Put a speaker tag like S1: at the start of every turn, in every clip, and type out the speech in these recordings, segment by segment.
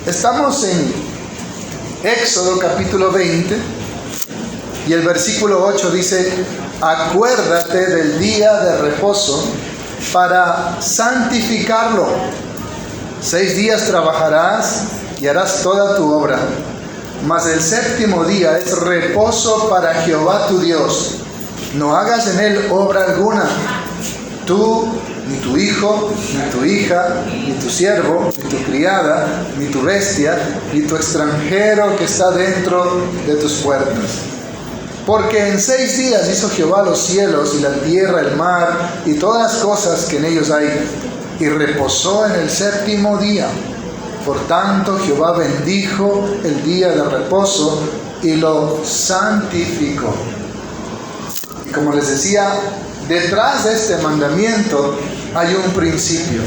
S1: Estamos en Éxodo capítulo 20 y el versículo 8 dice: acuérdate del día de reposo para santificarlo. 6 días trabajarás y harás toda tu obra, mas el séptimo día es reposo para Jehová tu Dios. No hagas en él obra alguna, tú, ni tu hijo, ni tu hija, ni tu siervo, ni tu criada, ni tu bestia, ni tu extranjero que está dentro de tus puertas. Porque en 6 días hizo Jehová los cielos y la tierra, el mar y todas las cosas que en ellos hay, y reposó en el séptimo día. Por tanto, Jehová bendijo el día de reposo y lo santificó. Y como les decía, detrás de este mandamiento hay un principio.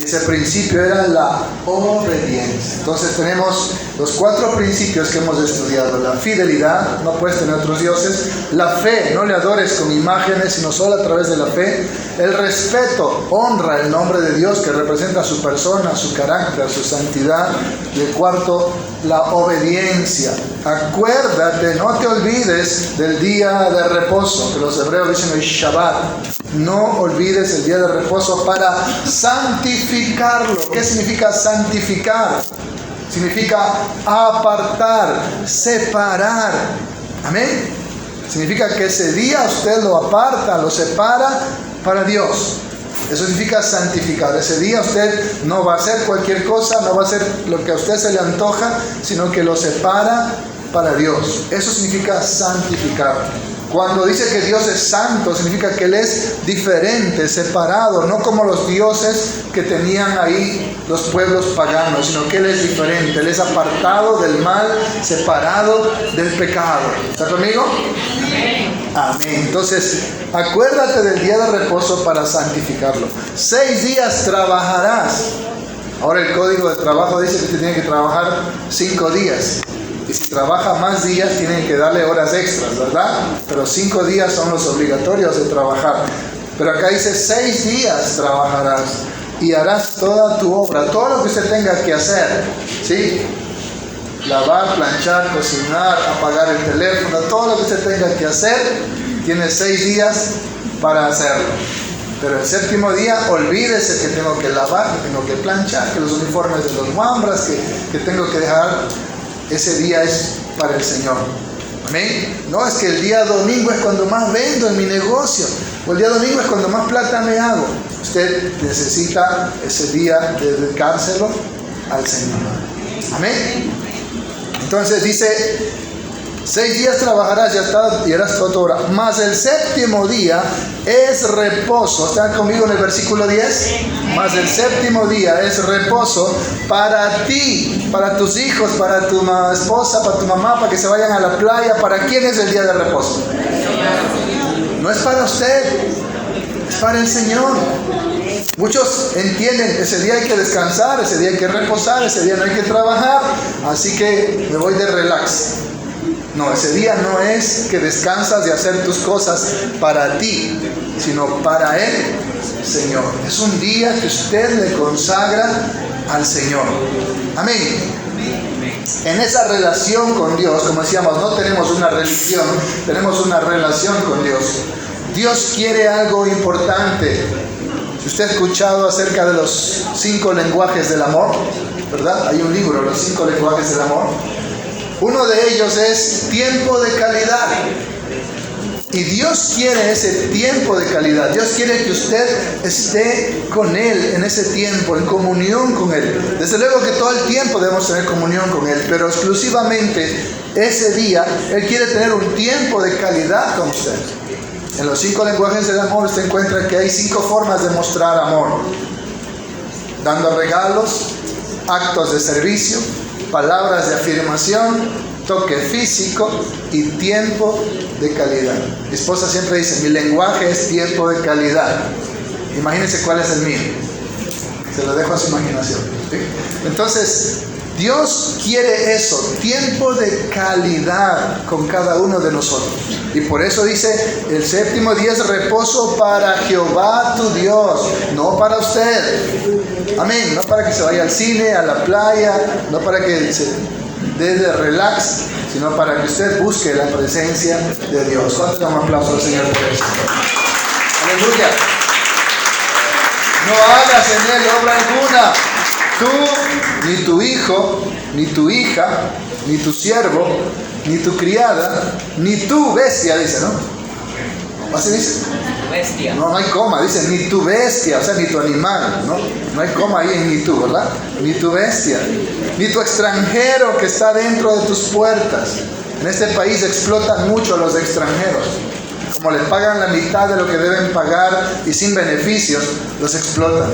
S1: Ese principio era la obediencia. Entonces tenemos los 4 principios que hemos estudiado: la fidelidad, no puedes tener otros dioses; la fe, no le adores con imágenes, sino solo a través de la fe; el respeto, honra el nombre de Dios que representa su persona, su carácter, su santidad; y el 4, la obediencia. Acuérdate, no te olvides del día de reposo, que los hebreos dicen el Shabbat. No olvides el día de reposo para santificarlo. ¿Qué significa santificar? Significa apartar, separar. Amén. Significa que ese día usted lo aparta, lo separa para Dios. Eso significa santificar. Ese día usted no va a hacer cualquier cosa, no va a hacer lo que a usted se le antoja, sino que lo separa para Dios. Eso significa santificar. Cuando dice que Dios es santo, significa que Él es diferente, separado, no como los dioses que tenían ahí los pueblos paganos, sino que Él es diferente, Él es apartado del mal, separado del pecado. ¿Está conmigo? Amén. Entonces, acuérdate del día de reposo para santificarlo. 6 días trabajarás. Ahora el código de trabajo dice que usted tiene que trabajar 5 días. Y si trabaja más días, tienen que darle horas extras, ¿verdad? Pero 5 días son los obligatorios de trabajar. Pero acá dice 6 días trabajarás y harás toda tu obra, todo lo que usted tenga que hacer, ¿sí? Lavar, planchar, cocinar, apagar el teléfono, todo lo que usted tenga que hacer, tiene 6 días para hacerlo. Pero el séptimo día, olvídese que tengo que lavar, que tengo que planchar, que los uniformes de los wambras, que tengo que dejar. Ese día es para el Señor. Amén. No es que el día domingo es cuando más vendo en mi negocio, o el día domingo es cuando más plata me hago. Usted necesita ese día dedicárselo al Señor. Amén. Entonces dice: 6 días trabajarás y harás toda tu obra, mas el séptimo día es reposo. ¿Están conmigo en el versículo 10? Mas el séptimo día es reposo para ti, para tus hijos, para tu esposa, para tu mamá, para que se vayan a la playa. ¿Para quién es el día de reposo? No es para usted, es para el Señor. Muchos entienden, ese día hay que descansar, ese día hay que reposar, ese día no hay que trabajar, así que me voy de relax. No, ese día no es que descansas de hacer tus cosas para ti, sino para el Señor. Es un día que usted le consagra al Señor. Amén. En esa relación con Dios, como decíamos, no tenemos una religión, tenemos una relación con Dios. Dios quiere algo importante. Si usted ha escuchado acerca de los 5 lenguajes del amor, ¿verdad? Hay un libro, Los 5 lenguajes del amor. Uno de ellos es tiempo de calidad. Y Dios quiere ese tiempo de calidad. Dios quiere que usted esté con Él en ese tiempo, en comunión con Él. Desde luego que todo el tiempo debemos tener comunión con Él, pero exclusivamente ese día Él quiere tener un tiempo de calidad con usted. En los 5 lenguajes del amor usted encuentra que hay 5 formas de mostrar amor: dando regalos, actos de servicio, palabras de afirmación, toque físico y tiempo de calidad. Mi esposa siempre dice: mi lenguaje es tiempo de calidad. Imagínense cuál es el mío. Se lo dejo a su imaginación, ¿sí? Entonces, Dios quiere eso, tiempo de calidad con cada uno de nosotros. Y por eso dice, el séptimo día es reposo para Jehová tu Dios, no para usted. Amén, no para que se vaya al cine, a la playa, no para que se dé de relax, sino para que usted busque la presencia de Dios. ¿Cuántos dan un aplauso al Señor por eso? Aleluya. No hagas en él obra alguna. Tú, ni tu hijo, ni tu hija, ni tu siervo, ni tu criada, ni tu bestia, dice, ¿no? ¿Así dice?
S2: Bestia.
S1: No hay coma, dice, ni tu bestia, o sea, ni tu animal, ¿no? No hay coma ahí en ni tu, ¿verdad? Ni tu bestia, ni tu extranjero que está dentro de tus puertas. En este país explotan mucho a los extranjeros. Como les pagan la mitad de lo que deben pagar y sin beneficios, los explotan.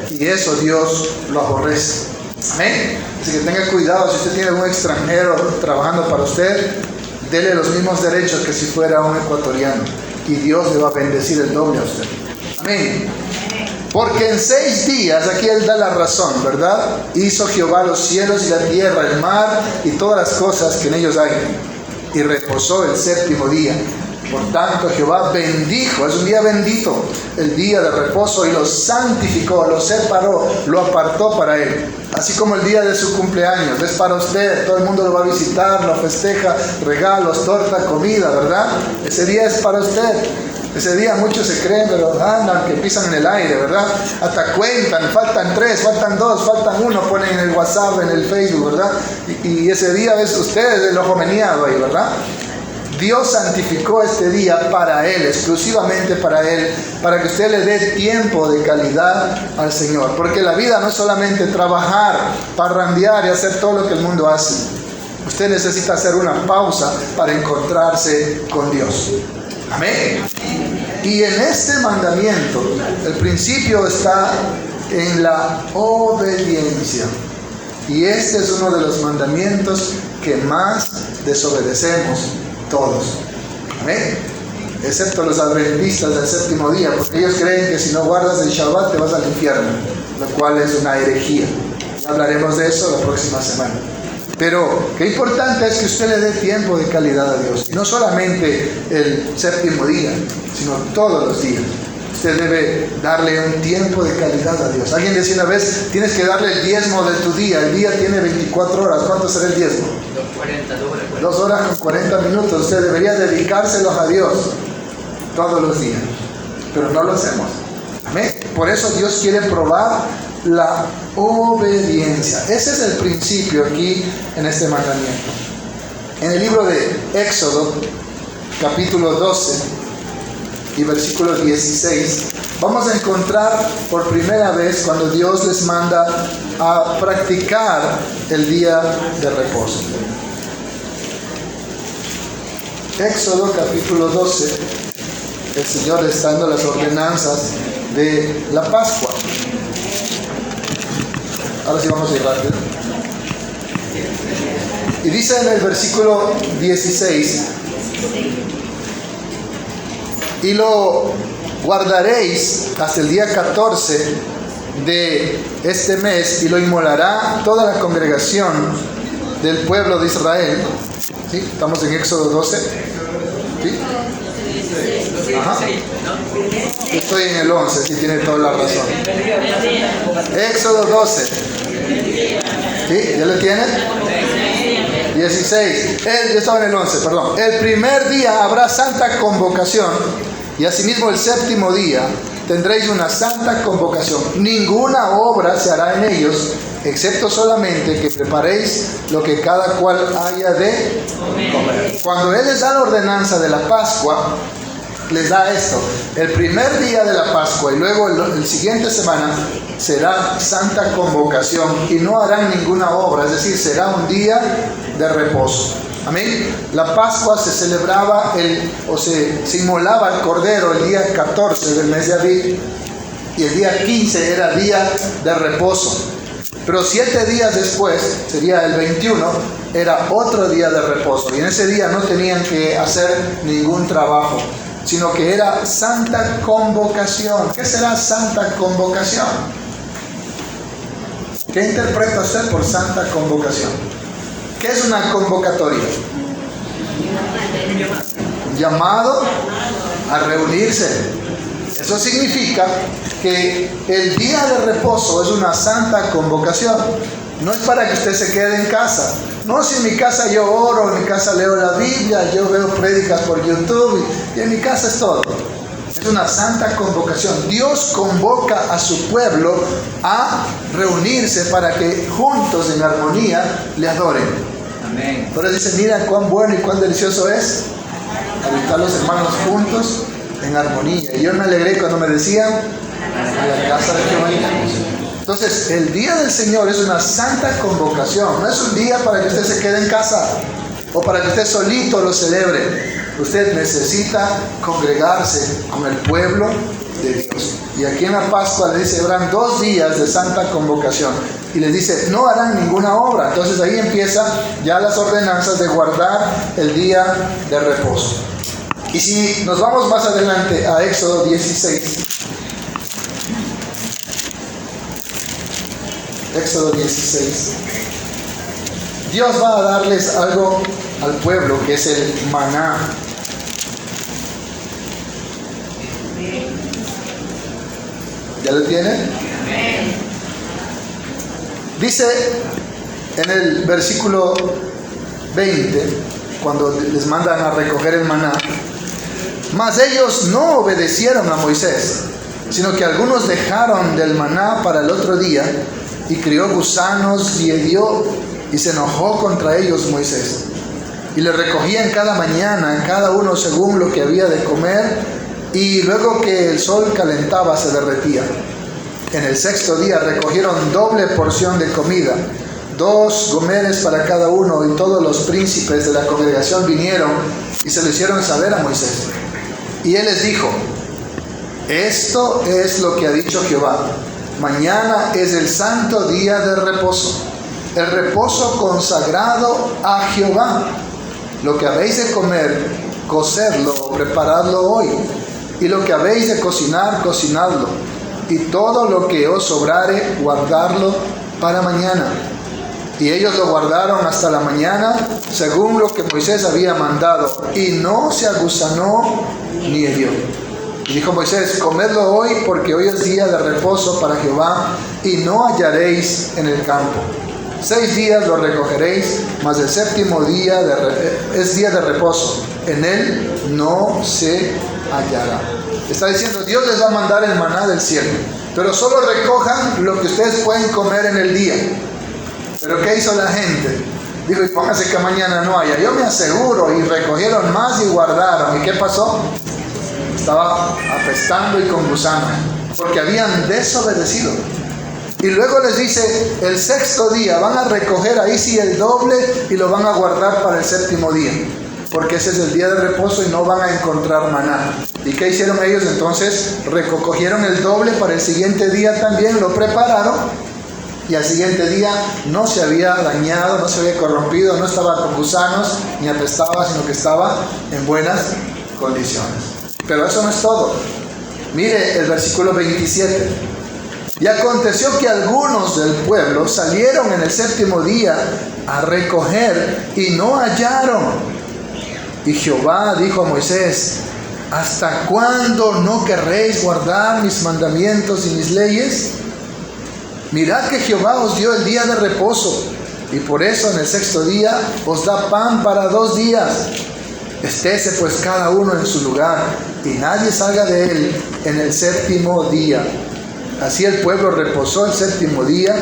S1: Y eso Dios lo aborrece. Amén. Así que tenga cuidado, si usted tiene un extranjero trabajando para usted, dele los mismos derechos que si fuera un ecuatoriano. Y Dios le va a bendecir el doble a usted. Amén. Porque en 6 días, aquí Él da la razón, ¿verdad? Hizo Jehová los cielos y la tierra, el mar y todas las cosas que en ellos hay. Y reposó el séptimo día. Por tanto, Jehová bendijo, es un día bendito, el día de reposo, y lo santificó, lo separó, lo apartó para Él. Así como el día de su cumpleaños, es para usted, todo el mundo lo va a visitar, lo festeja, regalos, torta, comida, ¿verdad? Ese día es para usted. Ese día muchos se creen, pero andan que pisan en el aire, ¿verdad? Hasta cuentan, faltan 3, faltan 2, faltan 1, ponen en el WhatsApp, en el Facebook, ¿verdad? Y ese día es usted el ojo meneado ahí, ¿verdad? Dios santificó este día para Él, exclusivamente para Él, para que usted le dé tiempo de calidad al Señor. Porque la vida no es solamente trabajar, parrandear y hacer todo lo que el mundo hace. Usted necesita hacer una pausa para encontrarse con Dios. Amén. Y en este mandamiento, el principio está en la obediencia. Y este es uno de los mandamientos que más desobedecemos todos. Amén. Excepto los adventistas del séptimo día, porque ellos creen que si no guardas el Shabbat te vas al infierno, lo cual es una herejía. Ya hablaremos de eso la próxima semana. Pero qué importante es que usted le dé tiempo de calidad a Dios. Y no solamente el séptimo día, sino todos los días. Usted debe darle un tiempo de calidad a Dios. Alguien decía una vez, tienes que darle el diezmo de tu día. El día tiene 24 horas. ¿Cuánto será el diezmo? 2 horas con 40 minutos. Usted debería dedicárselos a Dios todos los días. Pero no lo hacemos. Amén. Por eso Dios quiere probar la obediencia. Ese es el principio aquí en este mandamiento. En el libro de Éxodo, capítulo 12 y versículo 16, vamos a encontrar por primera vez cuando Dios les manda a practicar el día de reposo. Éxodo capítulo 12, el Señor está dando las ordenanzas de la Pascua. Ahora sí vamos a ir rápido. Y dice en el versículo 16, y lo guardaréis hasta el día 14 de este mes, y lo inmolará toda la congregación del pueblo de Israel. ¿Sí? Estamos en Éxodo 12. ¿Sí? Ajá. Estoy en el 11, si tiene toda la razón. Éxodo 12. ¿Sí? ¿Ya lo tienen? 16. Yo estaba en el 11, perdón. El primer día habrá santa convocación, y asimismo el séptimo día tendréis una santa convocación. Ninguna obra se hará en ellos, excepto solamente que preparéis lo que cada cual haya de comer. Cuando Él les da la ordenanza de la Pascua, les da esto: el primer día de la Pascua y luego el siguiente semana será santa convocación, y no harán ninguna obra, es decir, será un día de reposo. Amén. La Pascua se celebraba se inmolaba el cordero el día 14 del mes de Abril, y el día 15 era día de reposo. Pero 7 días después, sería el 21, era otro día de reposo, y en ese día no tenían que hacer ningún trabajo, sino que era santa convocación. ¿Qué será santa convocación? ¿Qué interpreta usted por santa convocación? ¿Qué es una convocatoria? Un llamado a reunirse. Eso significa que el día de reposo es una santa convocación. No es para que usted se quede en casa. No, si en mi casa yo oro, en mi casa leo la Biblia, yo veo prédicas por YouTube y en mi casa es todo. Es una santa convocación. Dios convoca a su pueblo a reunirse para que juntos en armonía le adoren. Amén. Por eso dice, mira cuán bueno y cuán delicioso es habitar los hermanos juntos en armonía. Y yo me alegré cuando me decían, a la casa de Jehová iremos. Entonces, el día del Señor es una santa convocación. No es un día para que usted se quede en casa o para que usted solito lo celebre. Usted necesita congregarse con el pueblo de Dios. Y aquí en la Pascua le dice, habrán 2 días de santa convocación. Y les dice, no harán ninguna obra. Entonces ahí empieza ya las ordenanzas de guardar el día de reposo. Y si nos vamos más adelante a Éxodo 16. Éxodo 16. Dios va a darles algo al pueblo que es el maná. ¿Ya lo tienen? Dice en el versículo 20, cuando les mandan a recoger el maná, mas ellos no obedecieron a Moisés, sino que algunos dejaron del maná para el otro día, y crió gusanos y hedió, y se enojó contra ellos Moisés. Y le recogían cada mañana, cada uno según lo que había de comer, y luego que el sol calentaba se derretía. En el 6º día recogieron doble porción de comida, 2 gomeres para cada uno, y todos los príncipes de la congregación vinieron y se lo hicieron saber a Moisés. Y él les dijo, esto es lo que ha dicho Jehová, mañana es el santo día de reposo, el reposo consagrado a Jehová. Lo que habéis de comer, cocedlo o preparadlo hoy, y lo que habéis de cocinar, cocinadlo, y todo lo que os sobrare, guardadlo para mañana. Y ellos lo guardaron hasta la mañana, según lo que Moisés había mandado, y no se agusanó ni hirió. Y dijo Moisés, comedlo hoy, porque hoy es día de reposo para Jehová, y no hallaréis en el campo. 6 días lo recogeréis, mas el 7º día es día de reposo, en él no se hallará. Está diciendo, Dios les va a mandar el maná del cielo, pero solo recojan lo que ustedes pueden comer en el día. Pero ¿qué hizo la gente? Dijo, y póngase que mañana no haya. Yo me aseguro, y recogieron más y guardaron. ¿Y qué pasó? Estaba apestando y con gusanos, porque habían desobedecido. Y luego les dice, el 6º día van a recoger ahí sí el doble y lo van a guardar para el 7º día, porque ese es el día de reposo y no van a encontrar maná. ¿Y qué hicieron ellos entonces? Recogieron el doble para el siguiente día también, lo prepararon, y al siguiente día no se había dañado, no se había corrompido, no estaba con gusanos ni apestaba, sino que estaba en buenas condiciones. Pero eso no es todo. Mire el versículo 27. Y aconteció que algunos del pueblo salieron en el 7º día a recoger y no hallaron. Y Jehová dijo a Moisés, ¿hasta cuándo no querréis guardar mis mandamientos y mis leyes? Mirad que Jehová os dio el día de reposo, y por eso en el 6º día os da pan para 2 días. Estése pues cada uno en su lugar, y nadie salga de él en el 7º día. Así el pueblo reposó el 7º día,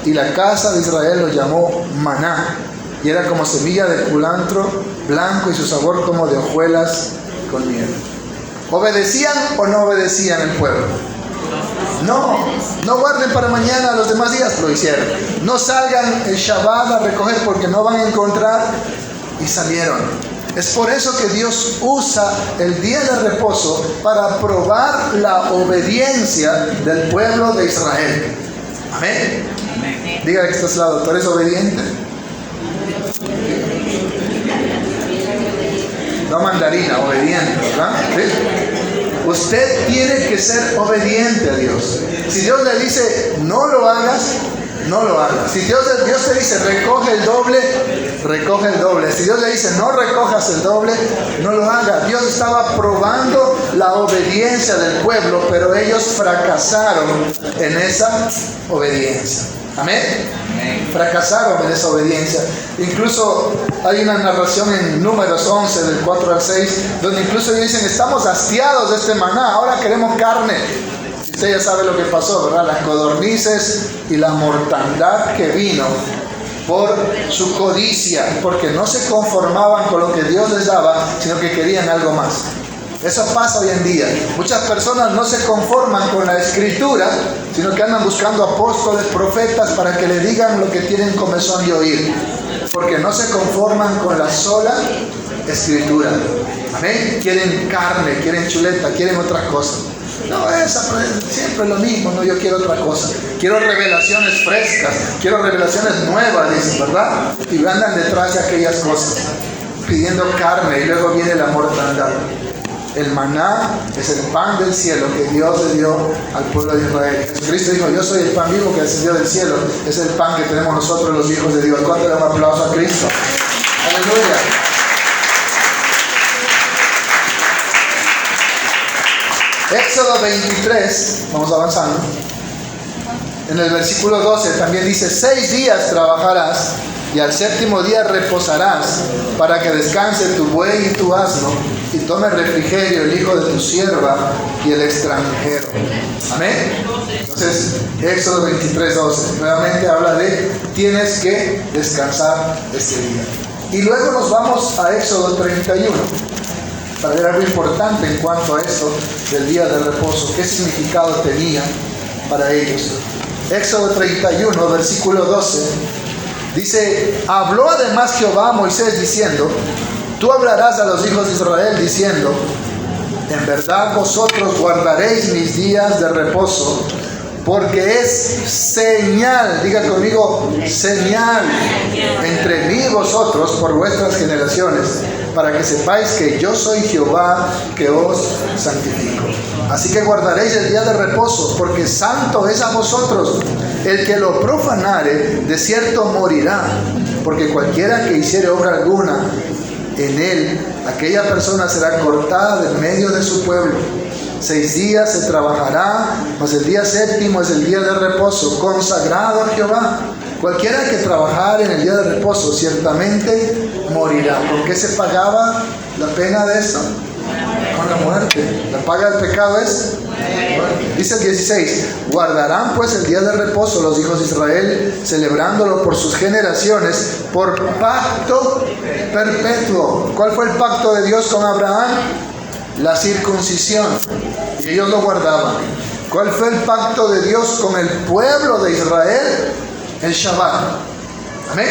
S1: y la casa de Israel lo llamó maná, y era como semilla de culantro blanco, y su sabor como de hojuelas con miel. ¿Obedecían o no obedecían el pueblo? No guarden para mañana los demás días, lo hicieron. No salgan el Shabbat a recoger porque no van a encontrar, y salieron. Es por eso que Dios usa el día de reposo para probar la obediencia del pueblo de Israel. Amén. Dígale que está a su lado, ¿tú eres obediente? No mandarina, obediente, ¿verdad? ¿Sí? Usted tiene que ser obediente a Dios. Si Dios le dice, no lo hagas, no lo hagas. Si Dios te dice recoge el doble, recoge el doble. Si Dios le dice no recojas el doble, no lo hagas. Dios estaba probando la obediencia del pueblo, pero ellos fracasaron en esa obediencia. Amén. Fracasaron en esa obediencia. Incluso hay una narración en Números 11 del 4 al 6 donde incluso ellos dicen: estamos hastiados de este maná, ahora queremos carne. Usted ya sabe lo que pasó, ¿verdad? Las codornices y la mortandad que vino por su codicia, porque no se conformaban con lo que Dios les daba, sino que querían algo más. Eso pasa hoy en día. Muchas personas no se conforman con la escritura, sino que andan buscando apóstoles, profetas, para que le digan lo que tienen comezón de oír, porque no se conforman con la sola escritura. Amén. Quieren carne, quieren chuleta, quieren otra cosa. No, siempre lo mismo. No, yo quiero otra cosa. Quiero revelaciones frescas, quiero revelaciones nuevas, dicen, ¿verdad? Y andan detrás de aquellas cosas, pidiendo carne, y luego viene la mortandad. El maná es el pan del cielo que Dios le dio al pueblo de Israel. Jesucristo dijo: yo soy el pan vivo que descendió del cielo. Es el pan que tenemos nosotros los hijos de Dios. ¿Cuánto le damos un aplauso a Cristo? Aleluya. Éxodo 23, vamos avanzando. En el versículo 12 también dice: 6 días trabajarás y al séptimo día reposarás, para que descanse tu buey y tu asno, y tome refrigerio el hijo de tu sierva y el extranjero. Amén. Entonces, Éxodo 23, 12 nuevamente habla de tienes que descansar este día. Y luego nos vamos a Éxodo 31 para ver algo importante en cuanto a esto del día de reposo. ¿Qué significado tenía para ellos? Éxodo 31, versículo 12 dice: habló además Jehová a Moisés diciendo: tú hablarás a los hijos de Israel diciendo: en verdad vosotros guardaréis mis días de reposo, porque es señal, diga conmigo, señal entre mí y vosotros por vuestras generaciones, para que sepáis que yo soy Jehová que os santifico. Así que guardaréis el día de reposo, porque santo es a vosotros. El que lo profanare, de cierto morirá, porque cualquiera que hiciere obra alguna en él, aquella persona será cortada de medio de su pueblo. 6 días se trabajará, mas el día séptimo es el día de reposo, consagrado a Jehová. Cualquiera que trabajare en el día de reposo ciertamente morirá. ¿Con qué se pagaba la pena de esto? Con la muerte. La paga del pecado es muerte. Dice el 16: guardarán pues el día de reposo los hijos de Israel, celebrándolo por sus generaciones, por pacto perpetuo. ¿Cuál fue el pacto de Dios con Abraham? La circuncisión. Y ellos lo guardaban. ¿Cuál fue el pacto de Dios con el pueblo de Israel? El Shabbat. Amén.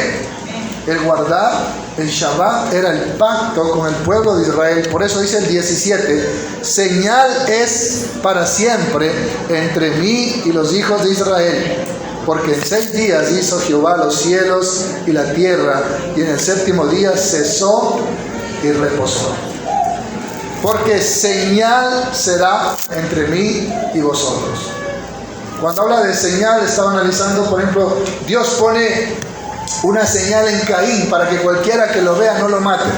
S1: El guardar el Shabbat era el pacto con el pueblo de Israel. Por eso dice el 17: señal es para siempre entre mí y los hijos de Israel, porque en 6 días hizo Jehová los cielos y la tierra, y en el séptimo día cesó y reposó. Porque señal será entre mí y vosotros. Cuando habla de señal, estaba analizando, por ejemplo, Dios pone una señal en Caín para que cualquiera que lo vea no lo mate.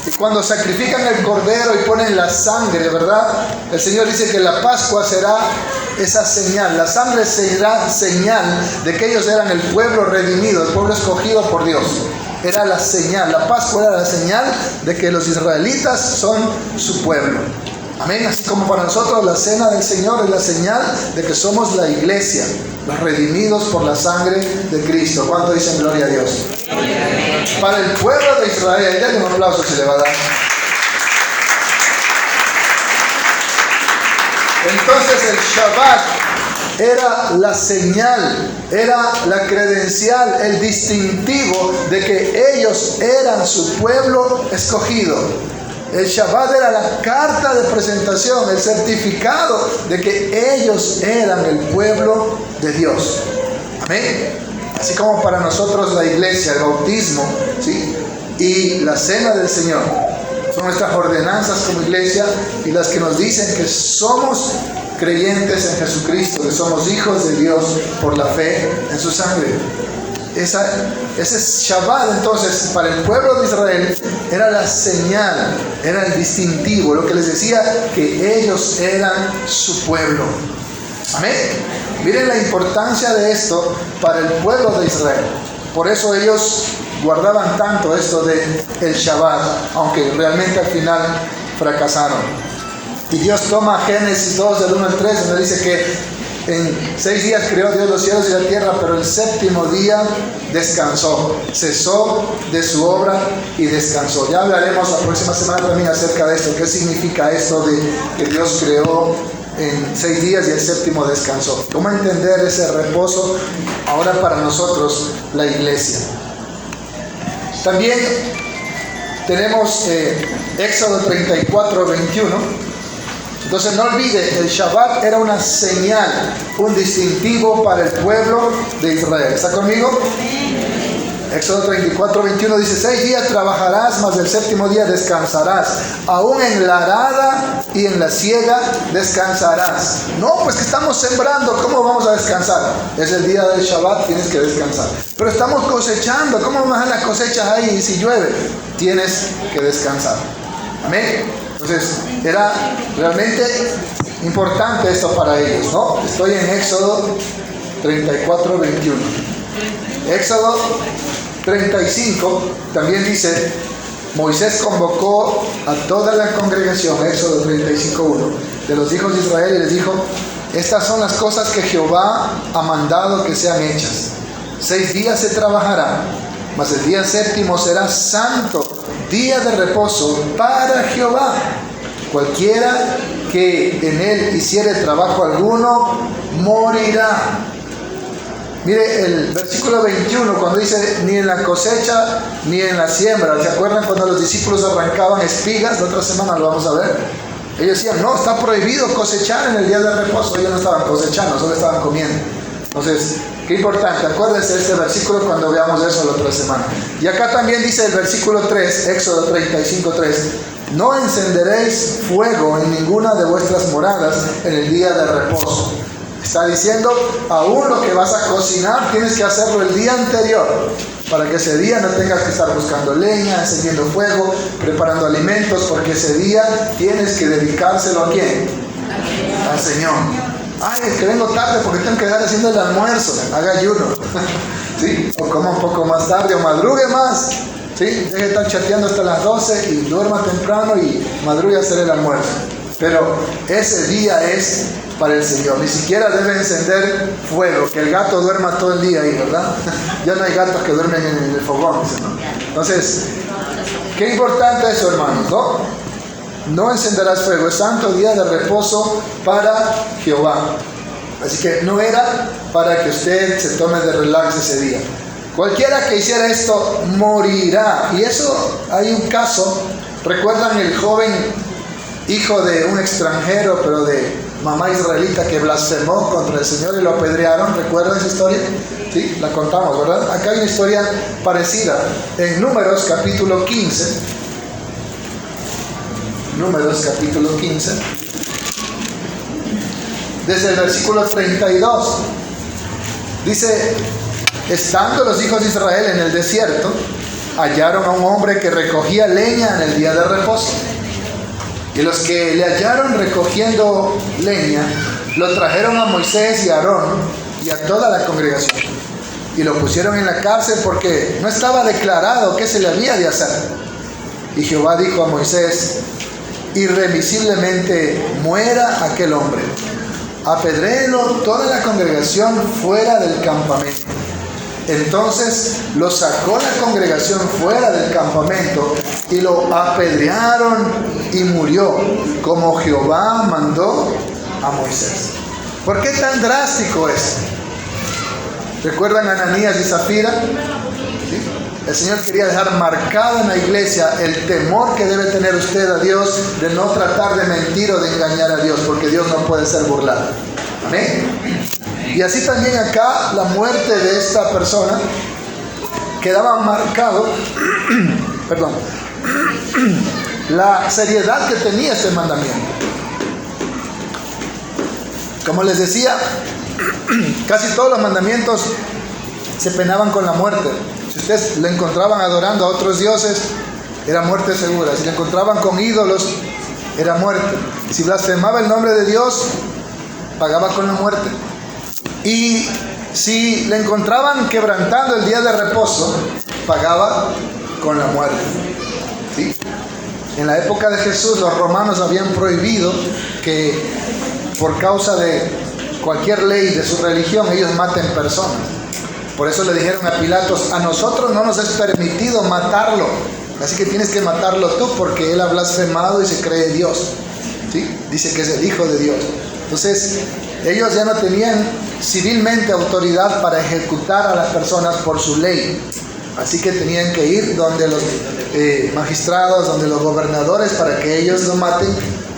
S1: Y cuando sacrifican el cordero y ponen la sangre, ¿verdad? El Señor dice que la Pascua será esa señal. La sangre será señal de que ellos eran el pueblo redimido, el pueblo escogido por Dios. Era la señal. La Pascua era la señal de que los israelitas son su pueblo. Amén. Así como para nosotros la cena del Señor es la señal de que somos la iglesia, los redimidos por la sangre de Cristo. ¿Cuánto dicen gloria a Dios? Para el pueblo de Israel, denle un aplauso si le va a dar. Entonces el Shabbat era la señal, era la credencial, el distintivo de que ellos eran su pueblo escogido. El Shabbat era la carta de presentación, el certificado de que ellos eran el pueblo de Dios. Amén. Así como para nosotros la iglesia, el bautismo, ¿sí?, y la cena del Señor son nuestras ordenanzas como iglesia y las que nos dicen que somos creyentes en Jesucristo, que somos hijos de Dios por la fe en su sangre. Ese Shabbat entonces para el pueblo de Israel era la señal, era el distintivo, lo que les decía que ellos eran su pueblo. Amén. Miren la importancia de esto para el pueblo de Israel. Por eso ellos guardaban tanto esto de el Shabbat, aunque realmente al final fracasaron. Y Dios toma Génesis 2 del 1 al 3, donde dice que en 6 días creó Dios los cielos y la tierra, pero el séptimo día descansó, cesó de su obra y descansó. Ya hablaremos la próxima semana también acerca de esto, qué significa esto de que Dios creó en 6 días y el séptimo descansó. ¿Cómo entender ese reposo ahora para nosotros, la iglesia? También tenemos Éxodo 34, 21. Entonces no olvide, el Shabbat era una señal, un distintivo para el pueblo de Israel. ¿Está conmigo? Éxodo 34, 21 dice: 6 días trabajarás, mas el séptimo día descansarás. Aún en la arada y en la siega descansarás. No, pues que estamos sembrando, ¿cómo vamos a descansar? Es el día del Shabbat, tienes que descansar. Pero estamos cosechando, ¿cómo vamos a dejar las cosechas ahí? Y si llueve, tienes que descansar. Amén. Entonces, era realmente importante esto para ellos, ¿no? Estoy en Éxodo 34, 21. Éxodo 35 también dice: Moisés convocó a toda la congregación, Éxodo 35, 1, de los hijos de Israel, y les dijo: estas son las cosas que Jehová ha mandado que sean hechas. 6 días se trabajará, mas el día séptimo será santo, día de reposo para Jehová. Cualquiera que en él hiciere trabajo alguno, morirá. Mire el versículo 21, cuando dice: ni en la cosecha ni en la siembra. ¿Se acuerdan cuando los discípulos arrancaban espigas? La otra semana lo vamos a ver. Ellos decían: no, está prohibido cosechar en el día de reposo. Ellos no estaban cosechando, solo estaban comiendo. Entonces, qué importante, acuérdense de este versículo cuando veamos eso la otra semana. Y acá también dice el versículo 3, Éxodo 35, 3: no encenderéis fuego en ninguna de vuestras moradas en el día de reposo. Está diciendo, aún lo que vas a cocinar tienes que hacerlo el día anterior, para que ese día no tengas que estar buscando leña, encendiendo fuego, preparando alimentos, porque ese día tienes que dedicárselo ¿a quién? Al Señor. Ay, es que vengo tarde porque tengo que estar haciendo el almuerzo. Haga ayuno. ¿Sí? O coma un poco más tarde, o madrugue más. ¿Sí? Deje de estar chateando hasta las 12 y duerma temprano y madrugue a hacer el almuerzo. Pero ese día es para el Señor. Ni siquiera debe encender fuego, que el gato duerma todo el día ahí, ¿verdad? Ya no hay gatos que duermen en el fogón, ¿no? Entonces, qué importante eso, hermanos, ¿no? No encenderás fuego, es santo día de reposo para Jehová. Así que no era para que usted se tome de relax ese día. Cualquiera que hiciera esto morirá. Y eso, hay un caso, ¿recuerdan el joven hijo de un extranjero, pero de mamá israelita, que blasfemó contra el Señor y lo apedrearon? ¿Recuerdan esa historia? Sí, la contamos, ¿verdad? Acá hay una historia parecida en Números capítulo 15. Números capítulo 15, desde el versículo 32, dice: estando los hijos de Israel en el desierto, hallaron a un hombre que recogía leña en el día de reposo. Y los que le hallaron recogiendo leña, lo trajeron a Moisés y a Aarón y a toda la congregación. Y lo pusieron en la cárcel porque no estaba declarado qué se le había de hacer. Y Jehová dijo a Moisés: irremisiblemente muera aquel hombre. Apedréenlo toda la congregación fuera del campamento. Entonces lo sacó la congregación fuera del campamento y lo apedrearon y murió, como Jehová mandó a Moisés. ¿Por qué tan drástico es? ¿Recuerdan a Ananías y Zafira? ¿Sí? El Señor quería dejar marcado en la iglesia el temor que debe tener usted a Dios, de no tratar de mentir o de engañar a Dios, porque Dios no puede ser burlado. Amén. Y así también acá la muerte de esta persona quedaba marcado perdón, la seriedad que tenía este mandamiento. Como les decía, casi todos los mandamientos se penaban con la muerte. Si ustedes lo encontraban adorando a otros dioses, era muerte segura. Si lo encontraban con ídolos, era muerte. Si blasfemaba el nombre de Dios, pagaba con la muerte. Y si le encontraban quebrantando el día de reposo, pagaba con la muerte. ¿Sí? En la época de Jesús, los romanos habían prohibido que por causa de cualquier ley de su religión ellos maten personas. Por eso le dijeron a Pilatos: a nosotros no nos es permitido matarlo, así que tienes que matarlo tú, porque él ha blasfemado y se cree Dios. ¿Sí? Dice que es el Hijo de Dios. Entonces ellos ya no tenían civilmente autoridad para ejecutar a las personas por su ley, así que tenían que ir donde los magistrados, donde los gobernadores, para que ellos lo maten,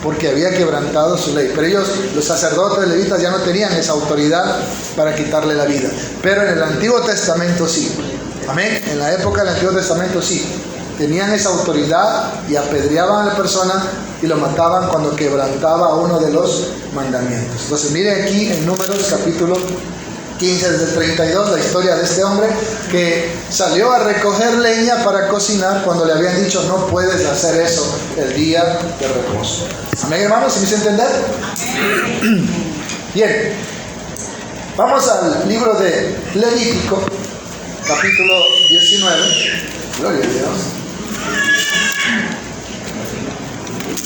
S1: porque había quebrantado su ley. Pero ellos, los sacerdotes levitas, ya no tenían esa autoridad para quitarle la vida. Pero en el Antiguo Testamento sí. Amén. En la época del Antiguo Testamento sí. Tenían esa autoridad y apedreaban a la persona y lo mataban cuando quebrantaba uno de los mandamientos. Entonces miren aquí en Números capítulo 15 desde el 32 la historia de este hombre que salió a recoger leña para cocinar cuando le habían dicho: no puedes hacer eso el día de reposo. Amén, hermanos, ¿se me hizo entender? Bien, vamos al libro de Levítico capítulo 19. Gloria a Dios.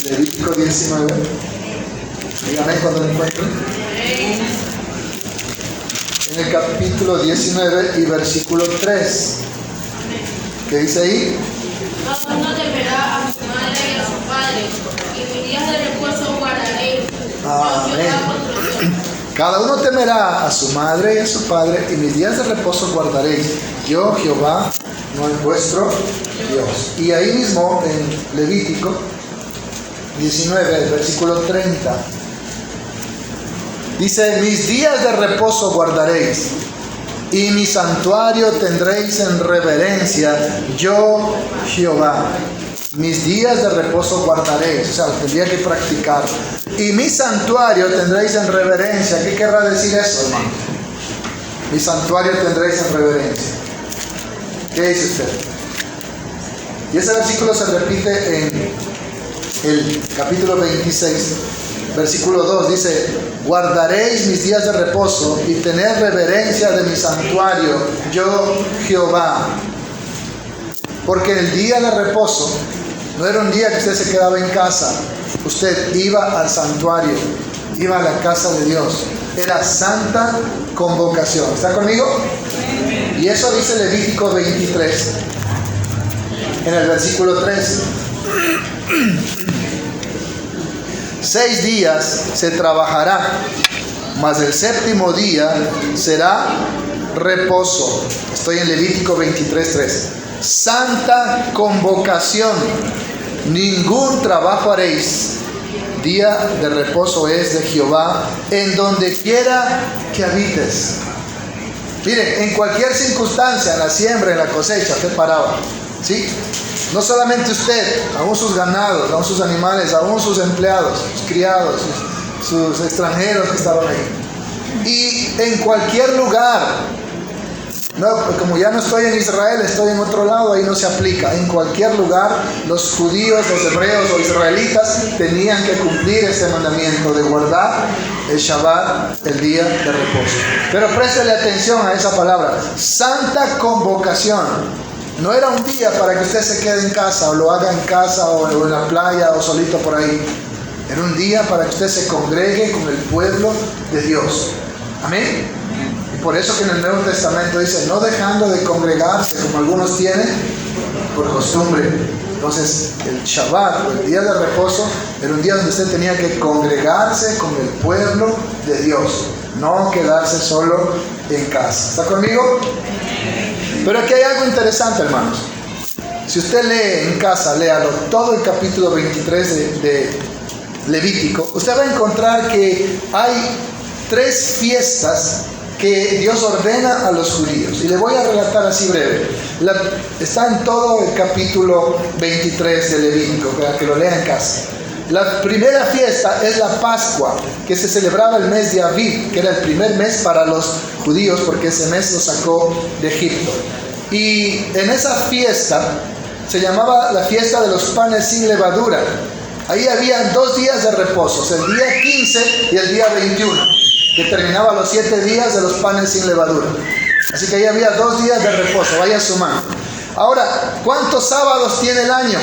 S1: Levítico 19. Díganme cuando lo encuentren. En el capítulo 19 y versículo 3. ¿Qué dice ahí?
S2: Cada uno temerá a su madre y a su padre, y mis días de reposo guardaré.
S1: Amén. Cada uno temerá a su madre y a su padre, y mis días de reposo guardaréis. Yo, Jehová, no es vuestro Dios. Y ahí mismo en Levítico 19, el versículo 30. Dice: mis días de reposo guardaréis, y mi santuario tendréis en reverencia, yo Jehová. Mis días de reposo guardaréis, o sea, tendría que practicar. Y mi santuario tendréis en reverencia. ¿Qué querrá decir eso, hermano? Mi santuario tendréis en reverencia. ¿Qué dice usted? Y ese versículo se repite en el capítulo 26. Versículo 2 dice: guardaréis mis días de reposo y tened reverencia de mi santuario, yo Jehová. Porque el día de reposo no era un día que usted se quedaba en casa. Usted iba al santuario, iba a la casa de Dios. Era santa convocación. ¿Está conmigo? Y eso dice Levítico 23, en el versículo 3. 6 días se trabajará, mas el séptimo día será reposo. Estoy en Levítico 23:3. Santa convocación, ningún trabajo haréis. Día de reposo es de Jehová, en donde quiera que habites. Miren, en cualquier circunstancia, en la siembra, en la cosecha, usted paraba, ¿sí? No solamente usted, aún sus ganados, aún sus animales, aún sus empleados, sus criados, sus extranjeros que estaban ahí. Y en cualquier lugar, no, como ya no estoy en Israel, estoy en otro lado, ahí no se aplica. En cualquier lugar, los judíos, los hebreos o israelitas tenían que cumplir este mandamiento de guardar el Shabbat, el día de reposo. Pero préstele atención a esa palabra, santa convocación. No era un día para que usted se quede en casa, o lo haga en casa, o en la playa, o solito por ahí. Era un día para que usted se congregue con el pueblo de Dios. Amén. Y por eso que en el Nuevo Testamento dice: no dejando de congregarse como algunos tienen por costumbre. Entonces el Shabbat, o el día de reposo, era un día donde usted tenía que congregarse con el pueblo de Dios, no quedarse solo en casa. ¿Está conmigo? Pero aquí hay algo interesante, hermanos. Si usted lee en casa, léalo todo el capítulo 23 de Levítico, usted va a encontrar que hay 3 fiestas que Dios ordena a los judíos. Y le voy a relatar así breve. Está en todo el capítulo 23 de Levítico, para que lo lea en casa. La primera fiesta es la Pascua, que se celebraba el mes de Aviv, que era el primer mes para los judíos, porque ese mes los sacó de Egipto. Y en esa fiesta se llamaba la fiesta de los panes sin levadura. Ahí había 2 días de reposo, el día 15 y el día 21, que terminaba los 7 días de los panes sin levadura. Así que ahí había 2 días de reposo, vayan sumando. Ahora, ¿cuántos sábados tiene el año?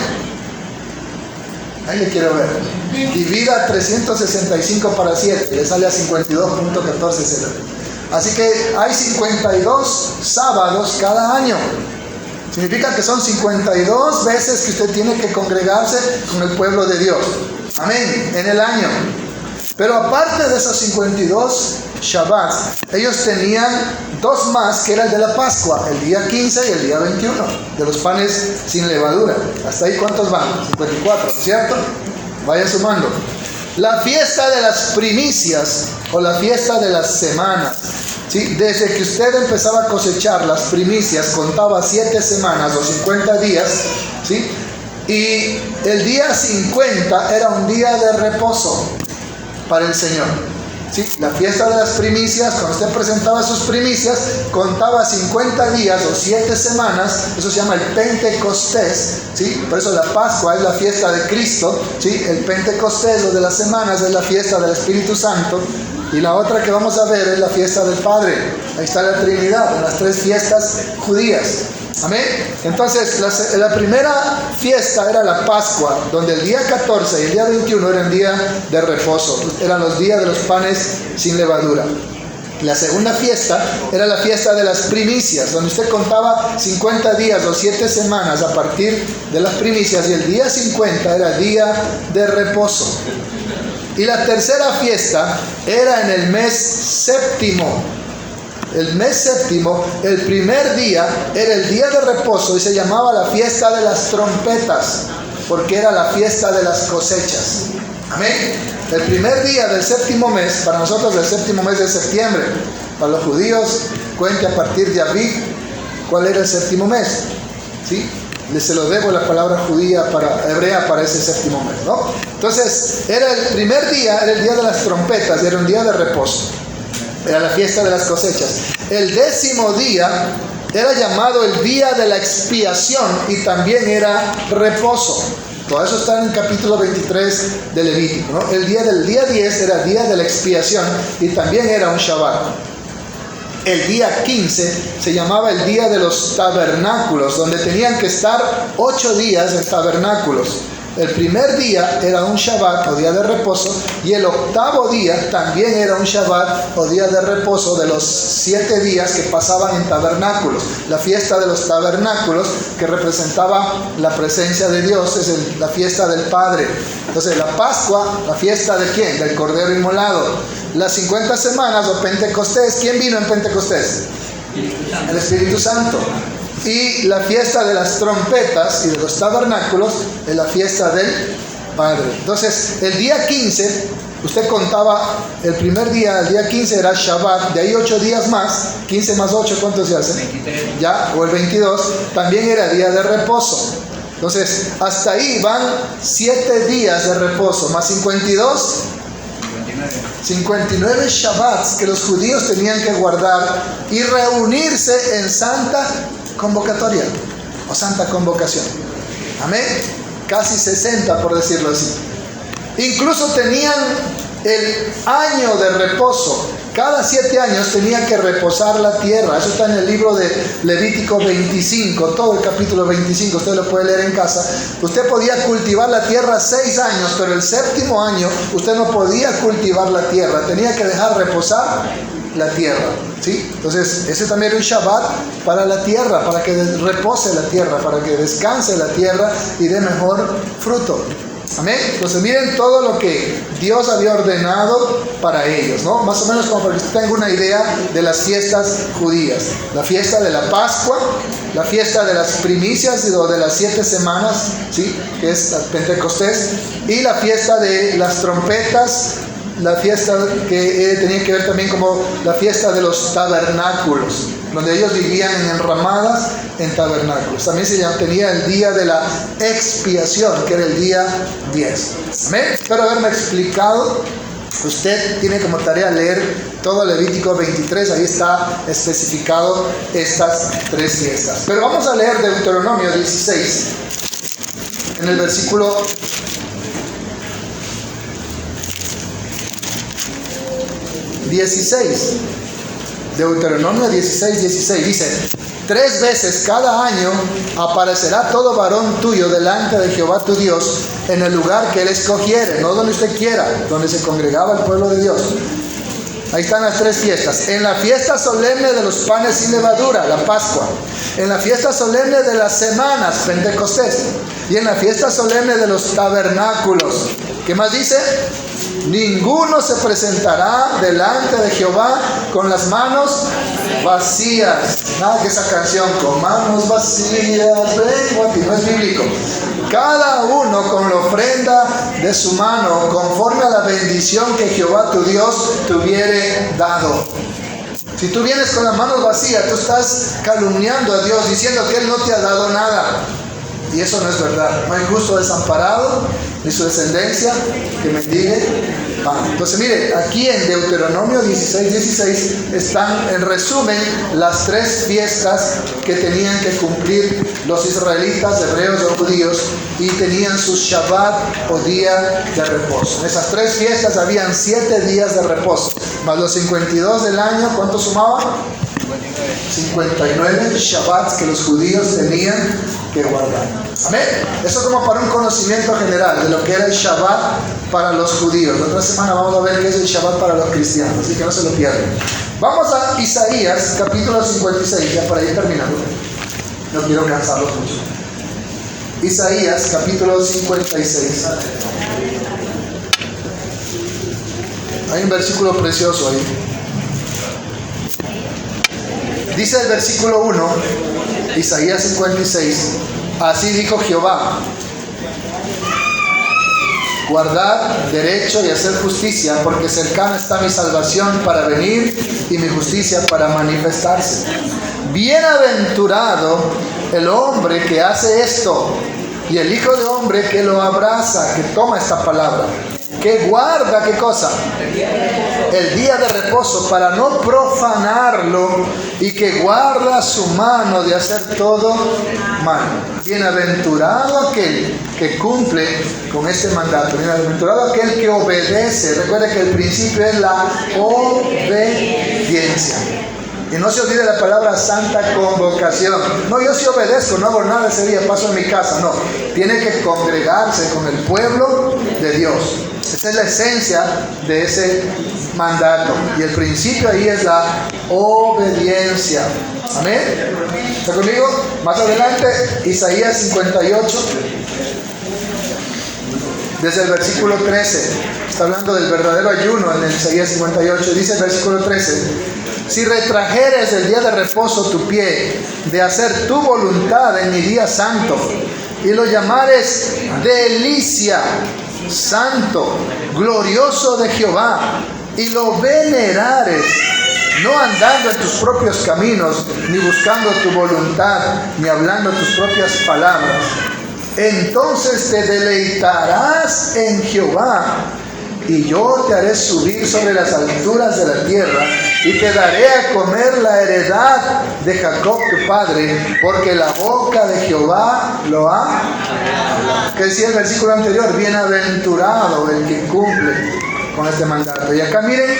S1: Ahí le quiero ver. Divida 365 para 7, le sale a 52.14. Así que hay 52 sábados cada año. Significa que son 52 veces que usted tiene que congregarse con el pueblo de Dios. Amén, en el año. Pero aparte de esos 52 Shabbats, ellos tenían 2 más, que era el de la Pascua, el día 15 y el día 21, de los panes sin levadura. ¿Hasta ahí cuántos van? 54, ¿cierto? Vayan sumando. La fiesta de las primicias, o la fiesta de las semanas, ¿sí? Desde que usted empezaba a cosechar las primicias, contaba 7 semanas o 50 días, ¿sí? Y el día 50 era un día de reposo para el Señor, ¿sí? La fiesta de las primicias, cuando usted presentaba sus primicias, contaba 50 días o 7 semanas. Eso se llama el Pentecostés, ¿sí? Por eso la Pascua es la fiesta de Cristo, ¿sí? El Pentecostés, lo de las semanas, es la fiesta del Espíritu Santo. Y la otra que vamos a ver es la fiesta del Padre. Ahí está la Trinidad, en las 3 fiestas judías. Amén. Entonces, la primera fiesta era la Pascua, donde el día 14 y el día 21 eran día de reposo. Eran los días de los panes sin levadura. La segunda fiesta era la fiesta de las primicias, donde usted contaba 50 días o 7 semanas a partir de las primicias, y el día 50 era día de reposo. Y la tercera fiesta era en el mes séptimo. El mes séptimo, el primer día, era el día de reposo y se llamaba la fiesta de las trompetas, porque era la fiesta de las cosechas. Amén. El primer día del séptimo mes, para nosotros el séptimo mes de septiembre, para los judíos, cuente a partir de Aviv, ¿cuál era el séptimo mes? ¿Sí? Se lo debo la palabra hebrea para ese séptimo mes, ¿no? Entonces, era el primer día, era el día de las trompetas, era un día de reposo. Era la fiesta de las cosechas. El 10º día era llamado el día de la expiación y también era reposo. Todo eso está en el capítulo 23 de Levítico, ¿no? El día del día 10 era el día de la expiación y también era un Shabbat. El día 15 se llamaba el día de los tabernáculos, donde tenían que estar 8 días en tabernáculos. El primer día era un Shabbat o día de reposo, y el 8º día también era un Shabbat o día de reposo de los 7 días que pasaban en tabernáculos. La fiesta de los tabernáculos, que representaba la presencia de Dios, es la fiesta del Padre. Entonces la Pascua, la fiesta de ¿quién? Del Cordero Inmolado. Las 50 semanas o Pentecostés, ¿quién vino en Pentecostés? El Espíritu Santo. Y la fiesta de las trompetas y de los tabernáculos es la fiesta del Padre. Entonces, el día 15, usted contaba el primer día, el día 15 era Shabbat, de ahí 8 días más, 15 más 8, ¿cuánto se hace?
S3: 23.
S1: Ya, o el 22, también era día de reposo. Entonces, hasta ahí van 7 días de reposo, más 52, 59 Shabbats que los judíos tenían que guardar y reunirse en santa convocatoria o santa convocación. Amén. Casi 60, por decirlo así. Incluso tenían el año de reposo. Cada 7 años tenía que reposar la tierra. Eso está en el libro de Levítico 25, todo el capítulo 25, usted lo puede leer en casa. Usted podía cultivar la tierra 6 años, pero el 7º año usted no podía cultivar la tierra, tenía que dejar reposar la tierra, ¿sí? Entonces, ese también era un Shabbat para la tierra, para que repose la tierra, para que descanse la tierra y dé mejor fruto. Amén. Entonces miren todo lo que Dios había ordenado para ellos, ¿no? Más o menos como para que usted tenga una idea de las fiestas judías. La fiesta de la Pascua, la fiesta de las primicias o de las 7 semanas, ¿sí? Que es la Pentecostés, y la fiesta de las trompetas, la fiesta que tenía que ver también como la fiesta de los tabernáculos. donde ellos vivían en enramadas, en tabernáculos. También tenía el día de la expiación, que era el día 10. Amén. Espero haberme explicado. Usted tiene como tarea leer todo Levítico 23, ahí está especificado estas 3 fiestas. Pero vamos a leer Deuteronomio 16, en el versículo 16. Deuteronomio 16, 16 dice: 3 veces cada año aparecerá todo varón tuyo delante de Jehová tu Dios en el lugar que él escogiere, no donde usted quiera, donde se congregaba el pueblo de Dios. Ahí están las 3 fiestas. En la fiesta solemne de los panes sin levadura, la Pascua. En la fiesta solemne de las semanas, Pentecostés. Y en la fiesta solemne de los tabernáculos. ¿Qué más dice? Ninguno se presentará delante de Jehová con las manos vacías. Nada que esa canción, con manos vacías, vengo a ti, no es bíblico. Cada uno con la ofrenda de su mano, conforme a la bendición que Jehová tu Dios te hubiere dado. Si tú vienes con las manos vacías, tú estás calumniando a Dios, diciendo que Él no te ha dado nada. Y eso no es verdad. No hay justo desamparado, ni su descendencia que mendigue pan. Entonces mire, aquí en Deuteronomio 16, 16 están en resumen las 3 fiestas que tenían que cumplir los israelitas, hebreos o judíos, y tenían su Shabbat o día de reposo. En esas 3 fiestas habían 7 días de reposo, más los 52 del año. ¿Cuánto sumaban? 59 Shabbats que los judíos tenían que guardar. Amén. Eso como para un conocimiento general de lo que era el Shabbat para los judíos. La otra semana vamos a ver qué es el Shabbat para los cristianos, así que no se lo pierdan. Vamos a Isaías capítulo 56, ya para ir terminando. No quiero cansarlos mucho. Isaías capítulo 56. Hay un versículo precioso ahí. Dice el versículo 1, Isaías 56, así dijo Jehová: guardad derecho y hacer justicia, porque cercana está mi salvación para venir y mi justicia para manifestarse. Bienaventurado el hombre que hace esto, y el hijo de hombre que lo abraza, que toma esta palabra, que guarda, ¿qué cosa? El día de reposo para no profanarlo, y que guarda su mano de hacer todo mal. Bienaventurado aquel que cumple con este mandato. Bienaventurado aquel que obedece. Recuerde que el principio es la obediencia. Y no se olvide la palabra santa convocación. No, yo sí obedezco, no hago nada ese día, paso en mi casa. No, tiene que congregarse con el pueblo de Dios. Esa es la esencia de ese mandato. Y el principio ahí es la obediencia. Amén. ¿Está conmigo? Más adelante, Isaías 58. Desde el versículo 13. Está hablando del verdadero ayuno en el Isaías 58. Dice el versículo 13: si retrajeres el día de reposo tu pie, de hacer tu voluntad en mi día santo, y lo llamares delicia, santo, glorioso de Jehová, y lo venerares, no andando en tus propios caminos, ni buscando tu voluntad, ni hablando tus propias palabras, entonces te deleitarás en Jehová, y yo te haré subir sobre las alturas de la tierra, y te daré a comer la heredad de Jacob tu padre, porque la boca de Jehová lo ha hablado. ¿Qué decía el versículo anterior? Bienaventurado el que cumple con este mandato. Y acá miren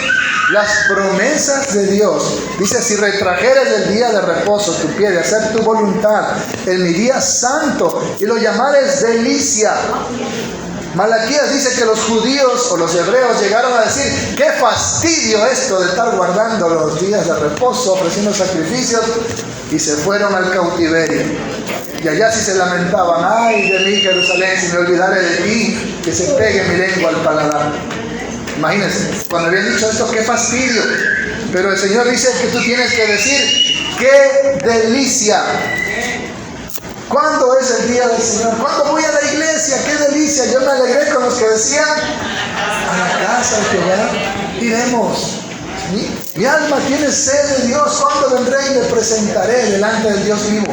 S1: las promesas de Dios. Dice: si retrajeres el día de reposo tu pie, de hacer tu voluntad en mi día santo, y lo llamares delicia. Malaquías dice que los judíos o los hebreos llegaron a decir: qué fastidio esto de estar guardando los días de reposo, ofreciendo sacrificios, y se fueron al cautiverio. Y allá sí se lamentaban: ay de mí Jerusalén, si me olvidare de ti, que se pegue mi lengua al paladar. Imagínense, cuando habían dicho esto, qué fastidio. Pero el Señor dice que tú tienes que decir: qué delicia. ¿Cuándo es el día del Señor? ¿Cuándo voy a la iglesia? ¡Qué delicia! Yo me alegré con los que decían: a la casa de Jehová iremos. ¿Sí? Mi alma tiene sed de Dios. ¿Cuándo vendré y me presentaré delante del Dios vivo?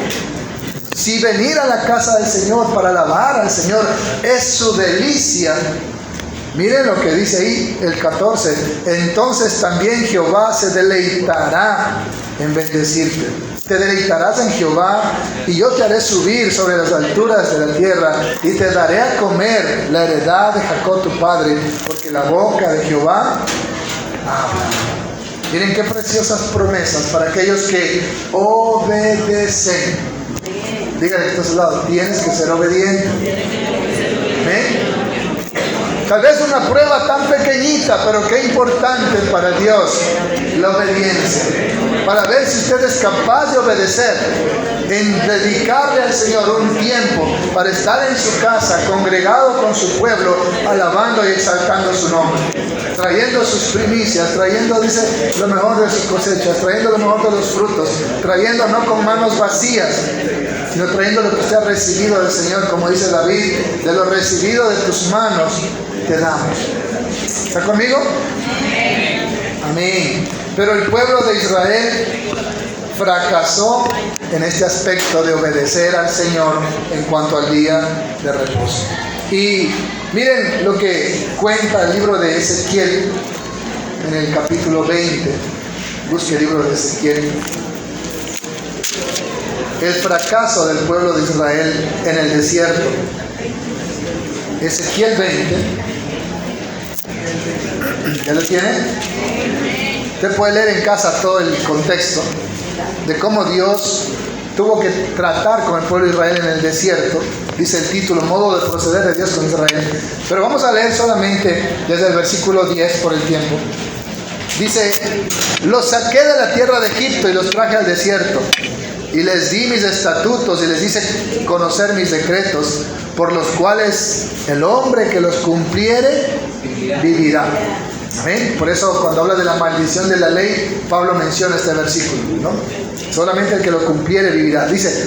S1: Si venir a la casa del Señor para alabar al Señor es su delicia, miren lo que dice ahí el 14. Entonces también Jehová se deleitará en bendecirte. Te deleitarás en Jehová, y yo te haré subir sobre las alturas de la tierra, y te daré a comer la heredad de Jacob tu padre, porque la boca de Jehová habla. Miren qué preciosas promesas para aquellos que obedecen. Dígale que está a su lado, tienes que ser obediente. ¿Amén? Tal vez una prueba tan pequeñita, pero qué importante para Dios, la obediencia. Para ver si usted es capaz de obedecer, en dedicarle al Señor un tiempo para estar en su casa, congregado con su pueblo, alabando y exaltando su nombre, trayendo sus primicias, trayendo, dice, lo mejor de sus cosechas, trayendo lo mejor de los frutos, trayendo no con manos vacías, sino trayendo lo que usted ha recibido del Señor, como dice David, de lo recibido de tus manos te damos. ¿Está conmigo? Amén. Pero el pueblo de Israel fracasó en este aspecto de obedecer al Señor en cuanto al día de reposo. Y miren lo que cuenta el libro de Ezequiel en el capítulo 20. Busque el libro de Ezequiel. El fracaso del pueblo de Israel en el desierto. Ezequiel 20. ¿Ya lo tiene? Usted puede leer en casa todo el contexto de cómo Dios tuvo que tratar con el pueblo de Israel en el desierto. Dice el título, modo de proceder de Dios con Israel. Pero vamos a leer solamente desde el versículo 10 por el tiempo. Dice, los saqué de la tierra de Egipto y los traje al desierto. Y les di mis estatutos y les hice conocer mis decretos, por los cuales el hombre que los cumpliere vivirá. Amén. Por eso cuando habla de la maldición de la ley, Pablo menciona este versículo, ¿no? Solamente el que lo cumpliere vivirá. Dice,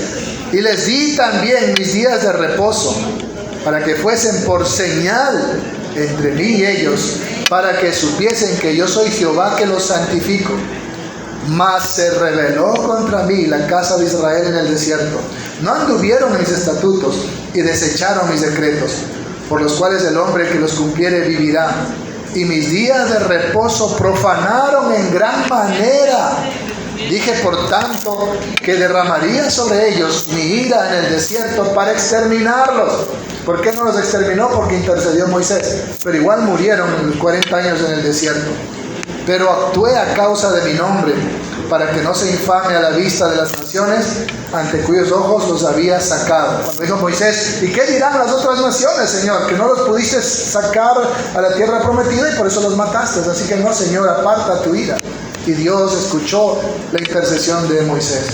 S1: y les di también mis días de reposo, para que fuesen por señal entre mí y ellos, para que supiesen que yo soy Jehová que los santifico. Mas se rebeló contra mí la casa de Israel en el desierto. No anduvieron en mis estatutos y desecharon mis decretos, por los cuales el hombre que los cumpliere vivirá. Y mis días de reposo profanaron en gran manera. Dije, por tanto, que derramaría sobre ellos mi ira en el desierto para exterminarlos. ¿Por qué no los exterminó? Porque intercedió Moisés. Pero igual murieron 40 años en el desierto. Pero actué a causa de mi nombre, para que no se infame a la vista de las naciones ante cuyos ojos los había sacado. Cuando dijo Moisés, ¿y qué dirán las otras naciones, Señor? Que no los pudiste sacar a la tierra prometida y por eso los mataste. Así que no, Señor, aparta tu ira. Y Dios escuchó la intercesión de Moisés.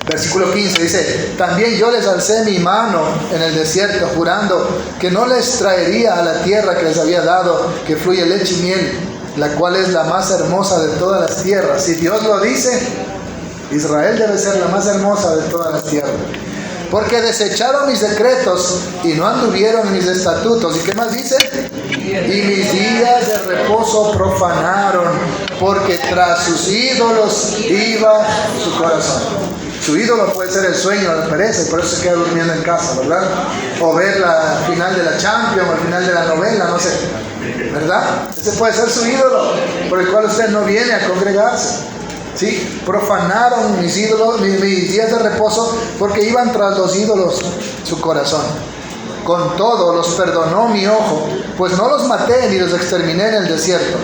S1: Versículo 15 dice, también yo les alcé mi mano en el desierto, jurando que no les traería a la tierra que les había dado, que fluye leche y miel, la cual es la más hermosa de todas las tierras. Si Dios lo dice, Israel debe ser la más hermosa de todas las tierras. Porque desecharon mis decretos y no anduvieron en mis estatutos. ¿Y qué más dice? Y mis días de reposo profanaron, porque tras sus ídolos iba su corazón. Su ídolo puede ser el sueño, la pereza, y por eso se queda durmiendo en casa, ¿verdad? O ver la final de la Champions, o el final de la novela, no sé, ¿verdad? Ese puede ser su ídolo, por el cual usted no viene a congregarse. ¿Sí? Profanaron mis ídolos, mis días de reposo, porque iban tras los ídolos su corazón. Con todo los perdonó mi ojo, pues no los maté ni los exterminé en el desierto.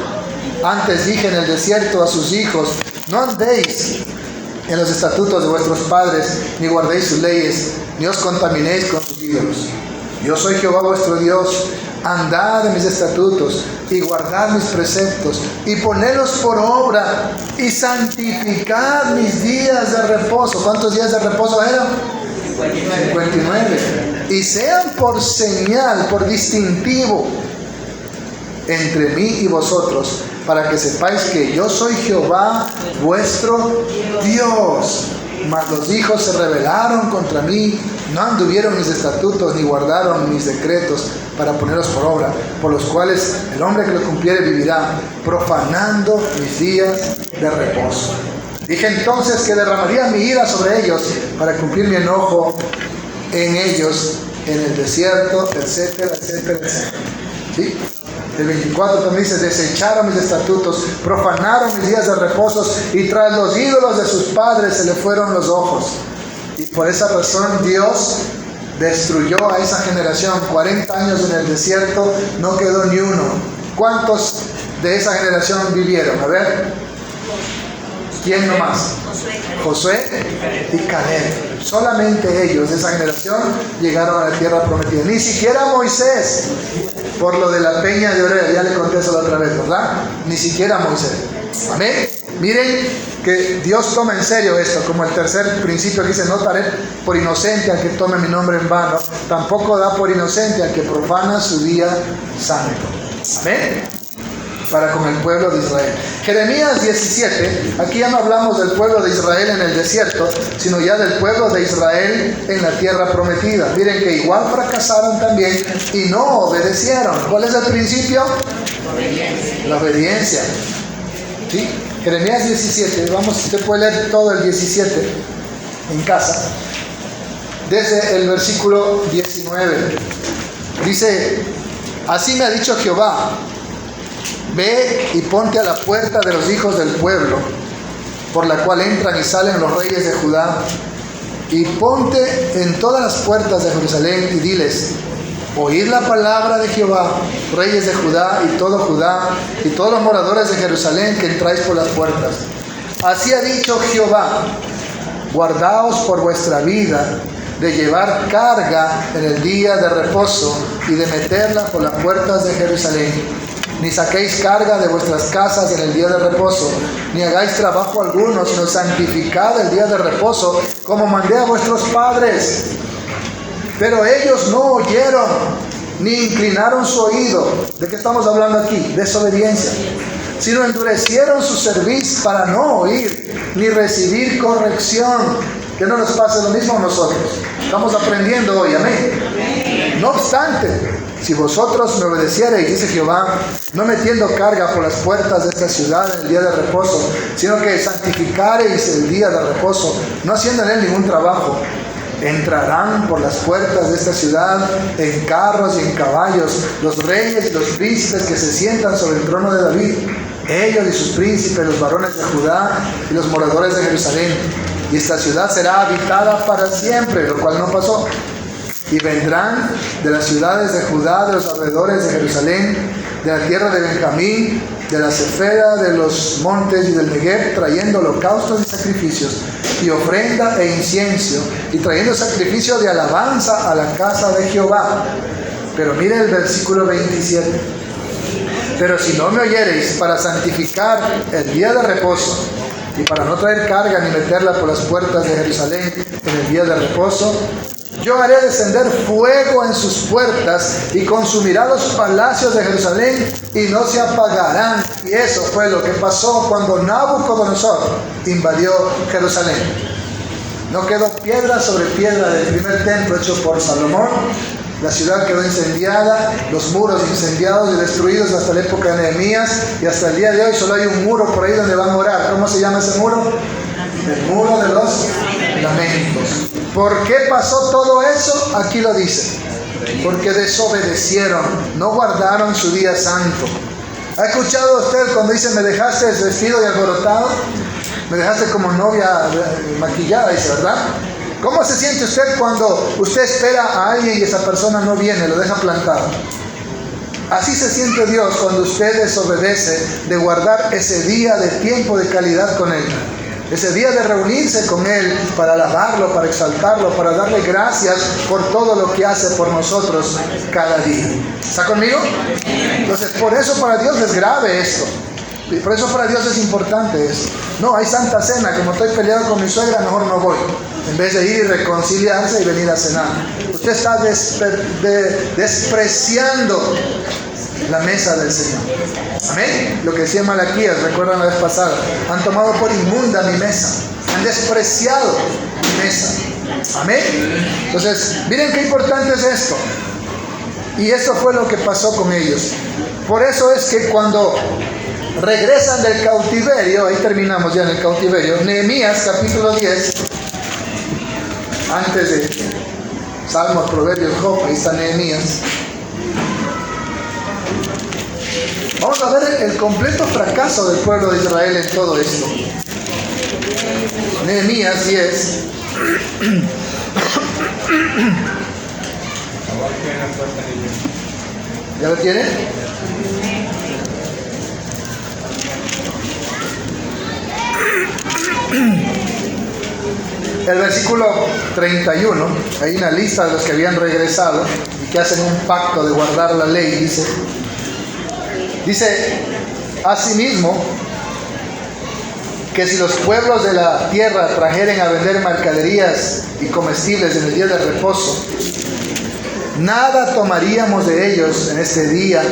S1: Antes dije en el desierto a sus hijos, no andéis en los estatutos de vuestros padres, ni guardéis sus leyes, ni os contaminéis con sus ídolos. Yo soy Jehová vuestro Dios. Andad en mis estatutos y guardad mis preceptos y ponedlos por obra y santificad mis días de reposo. ¿Cuántos días de reposo eran? 59. Y sean por señal, por distintivo entre mí y vosotros, para que sepáis que yo soy Jehová vuestro Dios. Mas los hijos se rebelaron contra mí, no anduvieron mis estatutos ni guardaron mis decretos para ponerlos por obra, por los cuales el hombre que los cumpliere vivirá, profanando mis días de reposo. Dije entonces que derramaría mi ira sobre ellos para cumplir mi enojo en ellos, en el desierto, etcétera, etcétera, etcétera. ¿Sí? El 24 también dice: desecharon mis estatutos, profanaron mis días de reposos, y tras los ídolos de sus padres se le fueron los ojos. Y por esa razón Dios destruyó a esa generación. 40 años en el desierto, no quedó ni uno. ¿Cuántos de esa generación vivieron? A ver, ¿quién nomás? Josué y Caleb. Solamente ellos de esa generación llegaron a la tierra prometida. Ni siquiera Moisés, por lo de la peña de Oreb. Ya le conté eso la otra vez, ¿verdad? Ni siquiera Moisés. Amén. Miren que Dios toma en serio esto, como el tercer principio que dice: no daré por inocente al que tome mi nombre en vano, tampoco da por inocente al que profana su día santo. Amén. Para con el pueblo de Israel. Jeremías 17, aquí ya no hablamos del pueblo de Israel en el desierto, sino ya del pueblo de Israel en la tierra prometida. Miren que igual fracasaron también y no obedecieron. ¿Cuál es el principio? La obediencia. ¿Sí? Jeremías 17, vamos, usted puede leer todo el 17 en casa, desde el versículo 19. Dice: así me ha dicho Jehová: ve y ponte a la puerta de los hijos del pueblo, por la cual entran y salen los reyes de Judá, y ponte en todas las puertas de Jerusalén y diles: oíd la palabra de Jehová, reyes de Judá y todos los moradores de Jerusalén que entráis por las puertas. Así ha dicho Jehová: guardaos por vuestra vida de llevar carga en el día de reposo y de meterla por las puertas de Jerusalén. Ni saquéis carga de vuestras casas en el día de reposo, ni hagáis trabajo alguno, sino santificad el día de reposo, como mandé a vuestros padres. Pero ellos no oyeron, ni inclinaron su oído. ¿De qué estamos hablando aquí? Desobediencia. Sino endurecieron su cerviz para no oír, ni recibir corrección. Que no nos pase lo mismo a nosotros. Estamos aprendiendo hoy, amén. No obstante, si vosotros me obedeciereis, dice Jehová, no metiendo carga por las puertas de esta ciudad en el día de reposo, sino que santificareis el día de reposo, no haciendo en él ningún trabajo, entrarán por las puertas de esta ciudad en carros y en caballos los reyes y los príncipes que se sientan sobre el trono de David, ellos y sus príncipes, los varones de Judá y los moradores de Jerusalén. Y esta ciudad será habitada para siempre, lo cual no pasó. Y vendrán de las ciudades de Judá, de los alrededores de Jerusalén, de la tierra de Benjamín, de la Cefela, de los montes y del Negev, trayendo holocaustos y sacrificios, y ofrenda e incienso, y trayendo sacrificio de alabanza a la casa de Jehová. Pero mire el versículo 27. Pero si no me oyereis para santificar el día de reposo, y para no traer carga ni meterla por las puertas de Jerusalén en el día de reposo, yo haré descender fuego en sus puertas y consumirá los palacios de Jerusalén y no se apagarán. Y eso fue lo que pasó cuando Nabucodonosor invadió Jerusalén. No quedó piedra sobre piedra del primer templo hecho por Salomón. La ciudad quedó incendiada, los muros incendiados y destruidos hasta la época de Nehemías, y hasta el día de hoy solo hay un muro por ahí donde van a orar. ¿Cómo se llama ese muro? El muro de los lamentos. ¿Por qué pasó todo eso? Aquí lo dice: porque desobedecieron, no guardaron su día santo. ¿Ha escuchado usted cuando dice: me dejaste vestido y alborotado? Me dejaste como novia maquillada, dice, ¿verdad? ¿Cómo se siente usted cuando usted espera a alguien y esa persona no viene, lo deja plantado? Así se siente Dios cuando usted desobedece de guardar ese día de tiempo de calidad con Él. Ese día de reunirse con Él para alabarlo, para exaltarlo, para darle gracias por todo lo que hace por nosotros cada día. ¿Está conmigo? Entonces, por eso para Dios es grave esto. Y por eso para Dios es importante eso. No, hay Santa Cena, como estoy peleado con mi suegra, mejor no voy. En vez de ir y reconciliarse y venir a cenar. Usted está despreciando la mesa del Señor. Amén. Lo que decía Malaquías, recuerdan la vez pasada: han tomado por inmunda mi mesa. Han despreciado mi mesa. Amén. Entonces, miren qué importante es esto. Y eso fue lo que pasó con ellos. Por eso es que cuando regresan del cautiverio, ahí terminamos ya en el cautiverio, Nehemías capítulo 10, antes de Salmos, Proverbios, Job, ahí está Nehemías. Vamos a ver el completo fracaso del pueblo de Israel en todo esto. Nehemías 10. ¿Ya lo tiene? El versículo 31, hay una lista de los que habían regresado y que hacen un pacto de guardar la ley, dice asimismo que si los pueblos de la tierra trajeren a vender mercaderías y comestibles en el día de reposo, nada tomaríamos de ellos en este día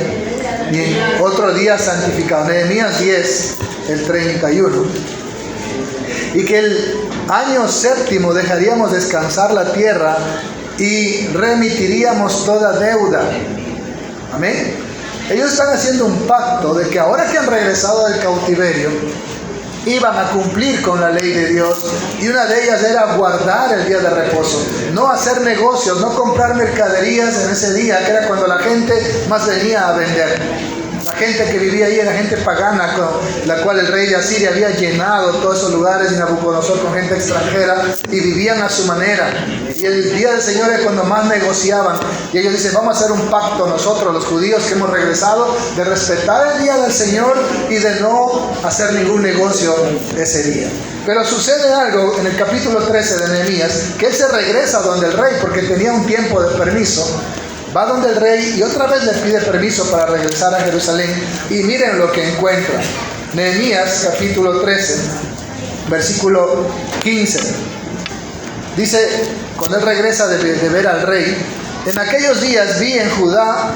S1: ni en otro día santificado. Nehemías 10, el 31. Y que el año séptimo dejaríamos descansar la tierra y remitiríamos toda deuda. Amén. Ellos están haciendo un pacto de que ahora que han regresado del cautiverio, iban a cumplir con la ley de Dios, y una de ellas era guardar el día de reposo, no hacer negocios, no comprar mercaderías en ese día, que era cuando la gente más venía a vender. La gente que vivía ahí era gente pagana, con la cual el rey de Asiria había llenado todos esos lugares, y Nabucodonosor con gente extranjera, y vivían a su manera. Y el día del Señor es cuando más negociaban. Y ellos dicen, vamos a hacer un pacto nosotros, los judíos que hemos regresado, de respetar el día del Señor y de no hacer ningún negocio ese día. Pero sucede algo en el capítulo 13 de Nehemías, que él se regresa donde el rey, porque tenía un tiempo de permiso. Va donde el rey y otra vez le pide permiso para regresar a Jerusalén. Y miren lo que encuentra. Nehemías capítulo 13, versículo 15. Dice, cuando él regresa de ver al rey, en aquellos días vi en Judá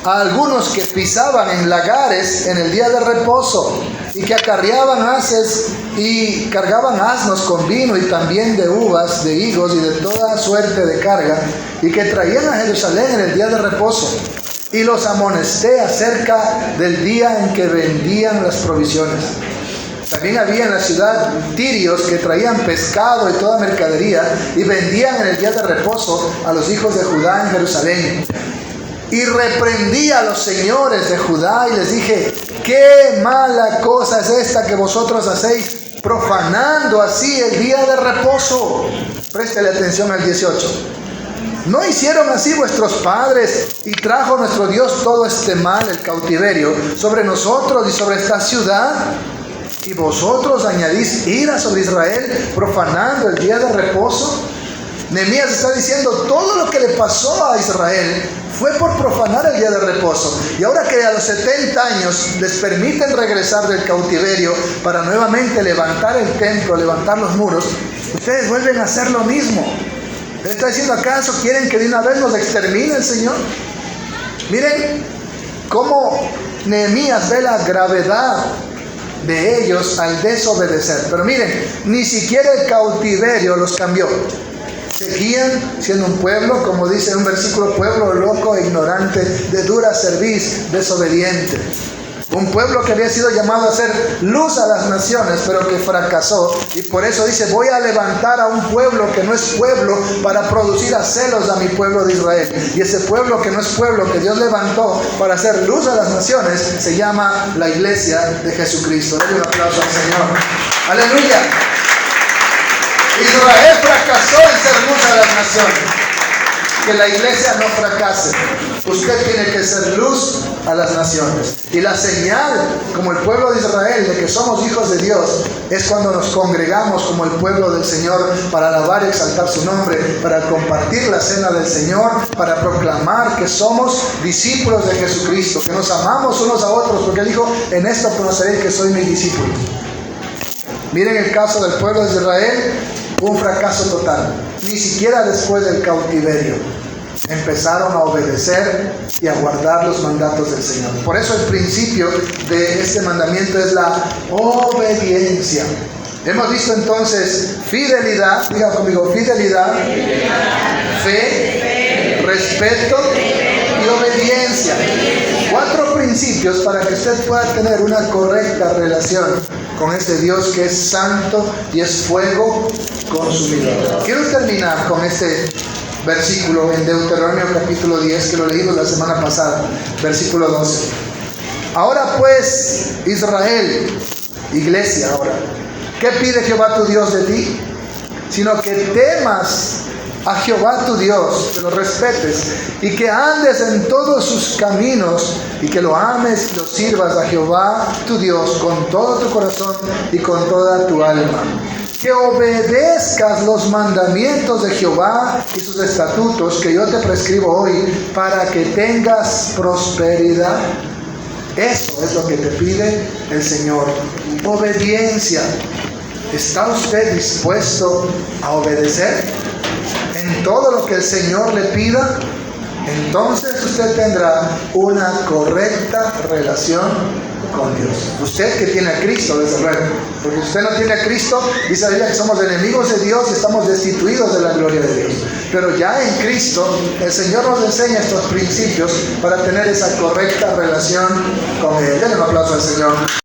S1: a algunos que pisaban en lagares en el día de reposo, y que acarreaban haces y cargaban asnos con vino y también de uvas, de higos y de toda suerte de carga, y que traían a Jerusalén en el día de reposo. Y los amonesté acerca del día en que vendían las provisiones. También había en la ciudad tirios que traían pescado y toda mercadería y vendían en el día de reposo a los hijos de Judá en Jerusalén. Y reprendí a los señores de Judá y les dije, qué mala cosa es esta que vosotros hacéis, profanando así el día de reposo. Préstele atención al 18. ¿No hicieron así vuestros padres y trajo nuestro Dios todo este mal, el cautiverio, sobre nosotros y sobre esta ciudad? Y vosotros añadís ira sobre Israel, profanando el día de reposo. Nehemías está diciendo, todo lo que le pasó a Israel fue por profanar el día de reposo. Y ahora que a los 70 años les permiten regresar del cautiverio para nuevamente levantar el templo, levantar los muros, ustedes vuelven a hacer lo mismo. Él está diciendo, ¿acaso quieren que de una vez nos extermine el Señor? Miren cómo Nehemías ve la gravedad de ellos al desobedecer. Pero miren, ni siquiera el cautiverio los cambió. Seguían siendo un pueblo, como dice un versículo, pueblo loco e ignorante, de dura cerviz, desobediente. Un pueblo que había sido llamado a ser luz a las naciones, pero que fracasó. Y por eso dice, voy a levantar a un pueblo que no es pueblo para producir a celos a mi pueblo de Israel. Y ese pueblo que no es pueblo, que Dios levantó para hacer luz a las naciones, se llama la iglesia de Jesucristo. Denle un aplauso al Señor. ¡Aleluya! Israel fracasó en ser luz a las naciones. Que la iglesia no fracase. Usted tiene que ser luz a las naciones. Y la señal, como el pueblo de Israel, de que somos hijos de Dios, es cuando nos congregamos como el pueblo del Señor para alabar y exaltar su nombre, para compartir la cena del Señor, para proclamar que somos discípulos de Jesucristo, que nos amamos unos a otros, porque Él dijo, en esto conoceréis que soy mi discípulo. Miren el caso del pueblo de Israel, un fracaso total. Ni siquiera después del cautiverio empezaron a obedecer y a guardar los mandatos del Señor. Por eso el principio de este mandamiento es la obediencia. Hemos visto entonces fidelidad, diga conmigo, fidelidad, fe, respeto y obediencia. 4 principios para que usted pueda tener una correcta relación con ese Dios que es santo y es fuego consumidor. Quiero terminar con este versículo en Deuteronomio capítulo 10, que lo leímos la semana pasada, versículo 12. Ahora pues, Israel, iglesia ahora, ¿qué pide Jehová tu Dios de ti? Sino que temas a Jehová tu Dios, que lo respetes y que andes en todos sus caminos y que lo ames y lo sirvas a Jehová tu Dios con todo tu corazón y con toda tu alma. Que obedezcas los mandamientos de Jehová y sus estatutos que yo te prescribo hoy para que tengas prosperidad. Eso es lo que te pide el Señor. Obediencia. ¿Está usted dispuesto a obedecer en todo lo que el Señor le pida? Entonces usted tendrá una correcta relación con Dios. Usted que tiene a Cristo, desde luego. Porque si usted no tiene a Cristo, dice la Biblia que somos enemigos de Dios y estamos destituidos de la gloria de Dios. Pero ya en Cristo, el Señor nos enseña estos principios para tener esa correcta relación con Él. Denle un aplauso al Señor.